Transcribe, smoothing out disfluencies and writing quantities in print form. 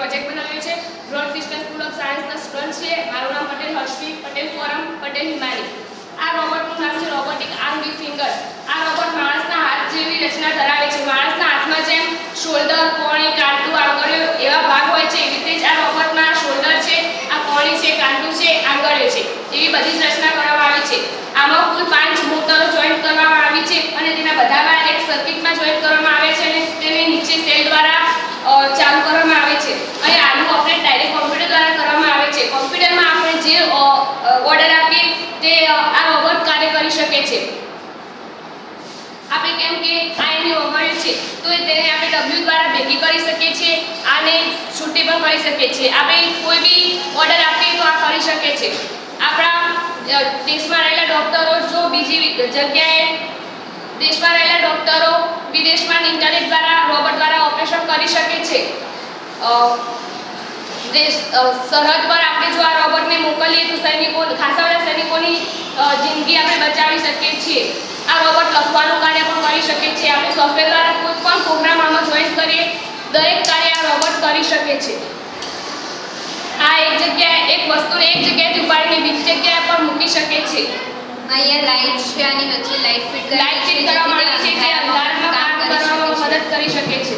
Project બનાવ્યો છે. Broad distance school of સાયન્સના સ્ટુડન્ટ છે. મારું નામ પટેલ હર્ષવી, પટેલ ફોરમ, પટેલ હિમાની. આ રોબોટનું નામ છે રોબોટિક આર્મ વિથ ફિંગર્સ. આ રોબોટ માણસના હાથ જેવી રચના ધરાવે છે. માણસના હાથમાં જેમ શોલ્ડર, કોણી, કાંટું, આંગળીઓ એવા ભાગ હોય છે, એવી રીતે જ આ રોબોટમાં શોલ્ડર છે, આ કોણી છે, કાંટું છે, આંગળીઓ છે, એવી બધી જ રચના કરવામાં આવી છે. આમાં કુલ 5 મોટરો જોઈન્ટ કરવામાં આવી છે અને તેના બધા વાયર એક સર્કિટમાં જોઈન્ટ કરવામાં આવે છે અને તેને નીચે સેલ દ્વારા ચાલુ કરવામાં આવે છે. અને આનું ઓપરેટ ડાયરેક્ટ કોમ્પ્યુટર દ્વારા કરવામાં આવે છે. કોમ્પ્યુટરમાં આપણે જે ઓર્ડર આપીએ તે આ રોબોટ કાર્ય કરી શકે છે. આપણે કેમ કે આ એની ઓગળ્યું છે તો તેને આપણે W દ્વારા ભેગી કરી શકીએ છીએ. આને છૂટી પણ કરી શકીએ છીએ. આપણે કોઈ બી ઓર્ડર આપીએ તો આ કરી શકે છે. આપણા દેશમાં રહેલા ડોક્ટરો જો બીજી જગ્યાએ દેશમાં રહેલા ડોક્ટરો વિદેશમાં ઇન્ટરનેટ દ્વારા રોબોટ દ્વારા ઓપરેશન કરી શકે છે. સરહદ પર આપણે જો આ રોબોટને મોકલીએ તો ખાસા બધા સૈનિકોની જિંદગી આપણે બચાવી શકીએ છીએ. આ રોબોટ લખવાનું કાર્ય પણ કરી શકે છે. આપણે સોફ્ટવેર દ્વારા કોઈ પણ પ્રોગ્રામ આમાં જોઈન કરીએ દરેક કાર્ય આ રોબોટ કરી શકે છે. આ એક વસ્તુને એક જગ્યાએથી ઉપાડીને બીજી જગ્યાએ પર મૂકી શકે છે. અહીંયા લાઇટ છે, આની વચ્ચે લાઇટ ફિટ કરવા માટે છે જે અંધારામાં કામ કરવામાં મદદ કરી શકે છે.